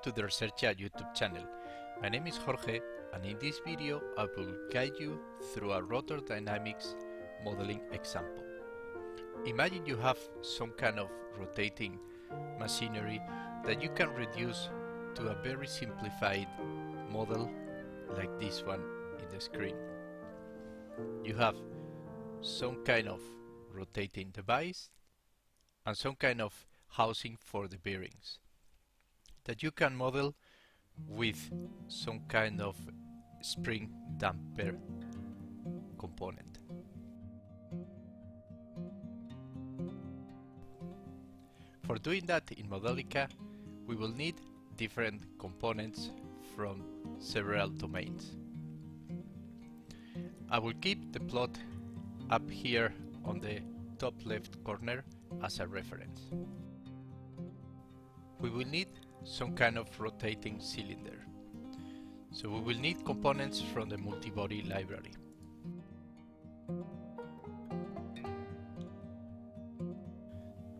to the Resairchia YouTube channel. My name is Jorge, and in this video I will guide you through a rotordynamics modeling example. Imagine you have some kind of rotating machinery that you can reduce to a very simplified model like this one in the screen. You have some kind of rotating device and some kind of housing for the bearings that you can model with some kind of spring damper component. For doing that in Modelica, we will need different components from several domains. I will keep the plot up here on the top left corner as a reference. We will need some kind of rotating cylinder, so we will need components from the multi-body library.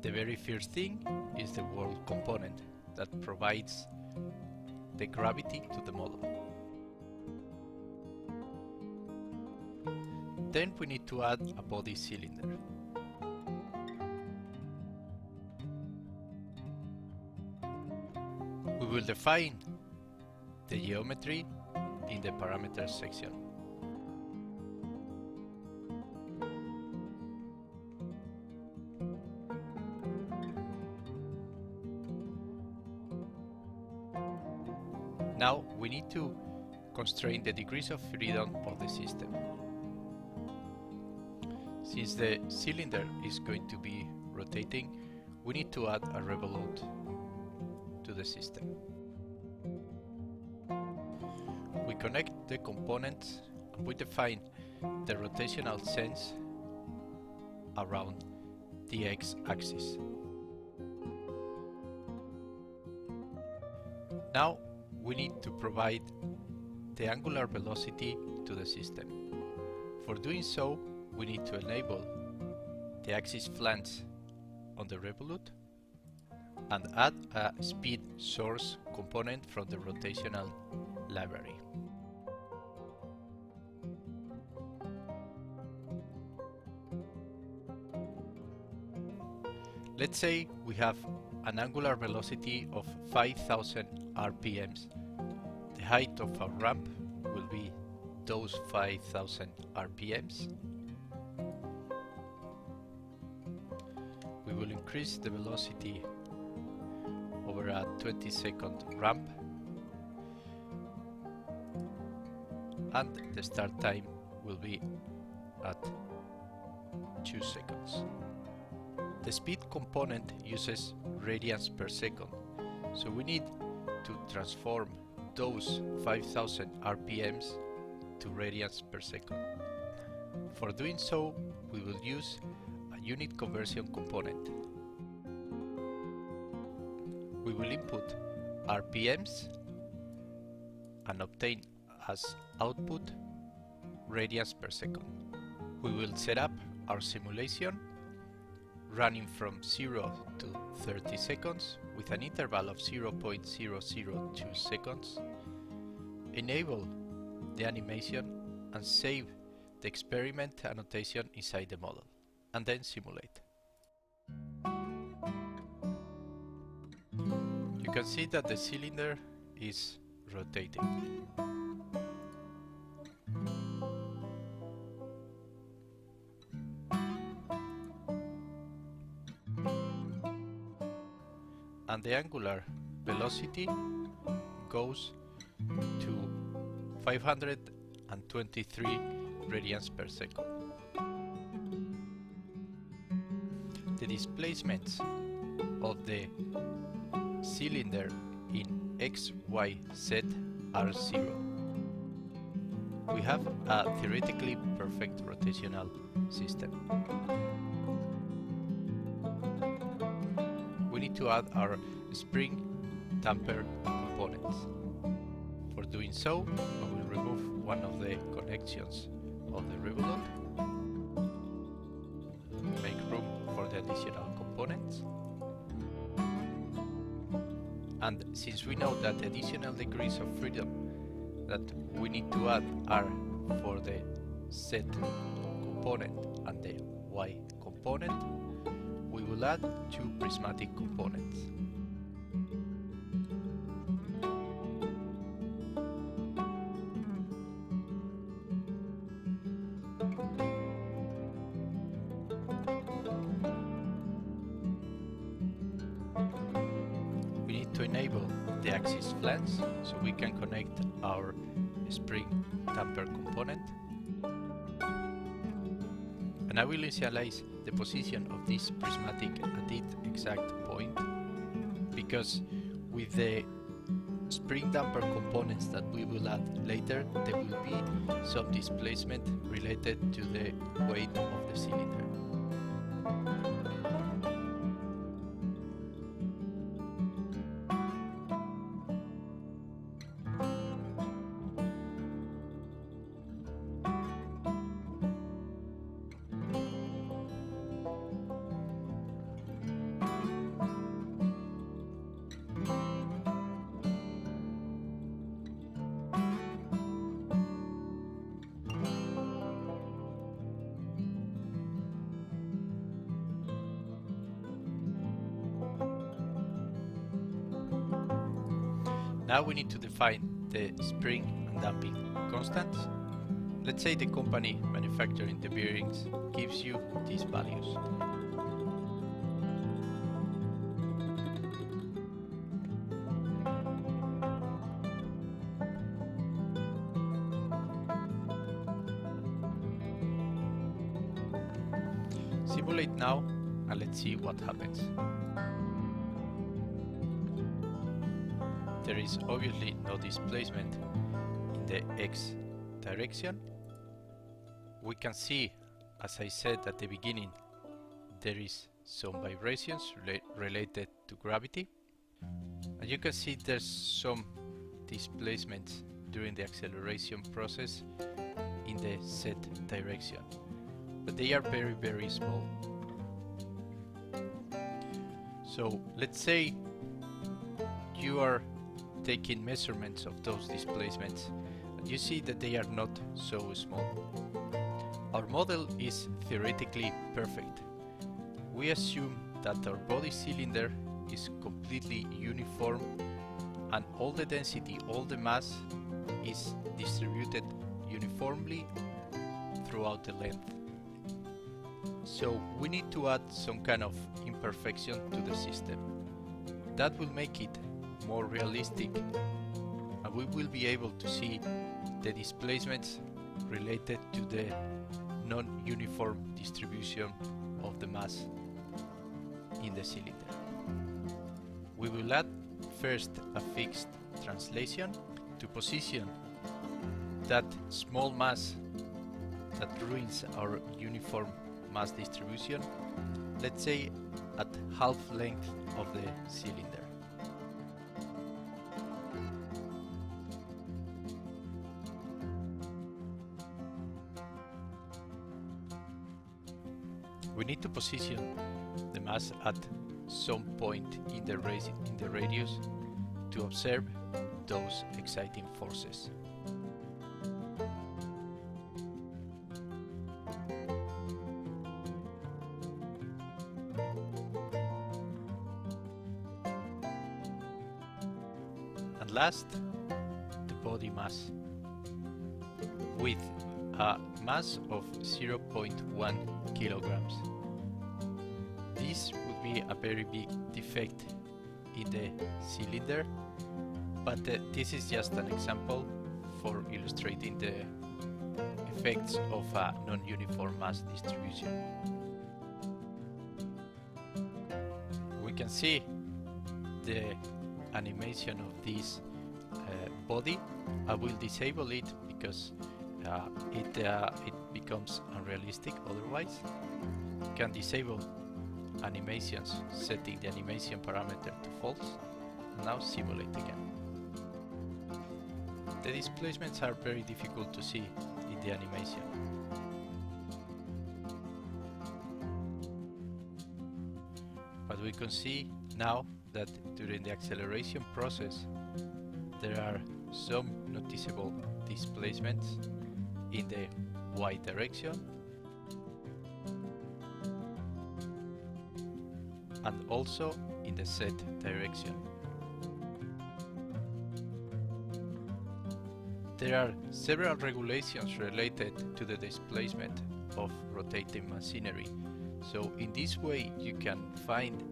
The very first thing is the world component that provides the gravity to the model. Then we need to add a body cylinder. We will define the geometry in the parameters section. Now we need to constrain the degrees of freedom of the system. Since the cylinder is going to be rotating, we need to add a revolute to the system. We connect the components and we define the rotational sense around the x-axis. Now we need to provide the angular velocity to the system. For doing so, we need to enable the axis flange on the revolute and add a speed source component from the rotational library. Let's say we have an angular velocity of 5000 RPMs. The height of our ramp will be those 5000 RPMs. We will increase the velocity over a 20-second ramp, and the start time will be at 2 seconds. The speed component uses radians per second, so we need to transform those 5000 RPMs to radians per second. For doing so, we will use a unit conversion component. We will input RPMs and obtain as output radians per second. We will set up our simulation running from 0 to 30 seconds with an interval of 0.002 seconds, enable the animation and save the experiment annotation inside the model, and then simulate. You can see that the cylinder is rotating. And the angular velocity goes to 523 radians per second. The displacements of the cylinder in x, y, z are 0. We have a theoretically perfect rotational system. We need to add our spring damper components. For doing so, I will remove one of the connections of the revolute, make room for the additional components, And since we know that the additional degrees of freedom that we need to add are for the Z component and the Y component, we will add two prismatic components. We need to enable the axis flange so we can connect our spring damper component. And I will initialize the position of this prismatic at its exact point, because with the spring damper components that we will add later, there will be some displacement related to the weight of the cylinder. Now we need to define the spring and damping constants. Let's say the company manufacturing the bearings gives you these values. Simulate now and let's see what happens. There is obviously no displacement in the X direction. We can see, as I said at the beginning, there is some vibrations related to gravity. And you can see there's some displacements during the acceleration process in the Z direction, but they are very small. So let's say you are taking measurements of those displacements and you see that they are not so small. Our model is theoretically perfect. We assume that our body cylinder is completely uniform and all the density, all the mass is distributed uniformly throughout the length. So we need to add some kind of imperfection to the system. That will make it more realistic and we will be able to see the displacements related to the non-uniform distribution of the mass in the cylinder. We will add first a fixed translation to position that small mass that ruins our uniform mass distribution, let's say at half length of the cylinder. We need to position the mass at some point in the radius to observe those exciting forces. And last, the body mass. With a mass of 0.1 kilograms. This would be a very big defect in the cylinder, but this is just an example for illustrating the effects of a non-uniform mass distribution. We can see the animation of this body. I will disable it because it becomes unrealistic otherwise. You can disable animations, setting the animation parameter to false, and now simulate again. The displacements are very difficult to see in the animation. But we can see now that during the acceleration process there are some noticeable displacements in the y direction and also in the z direction. There are several regulations related to the displacement of rotating machinery, so in this way you can find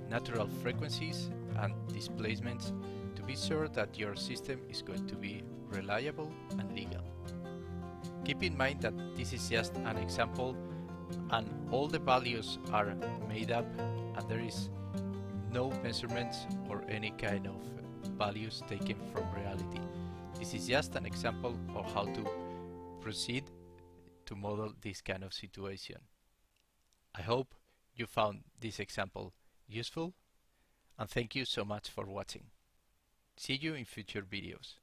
natural frequencies and displacements to be sure that your system is going to be reliable and legal. Keep in mind that this is just an example and all the values are made up and there is no measurements or any kind of values taken from reality. This is just an example of how to proceed to model this kind of situation. I hope you found this example useful and thank you so much for watching. See you in future videos.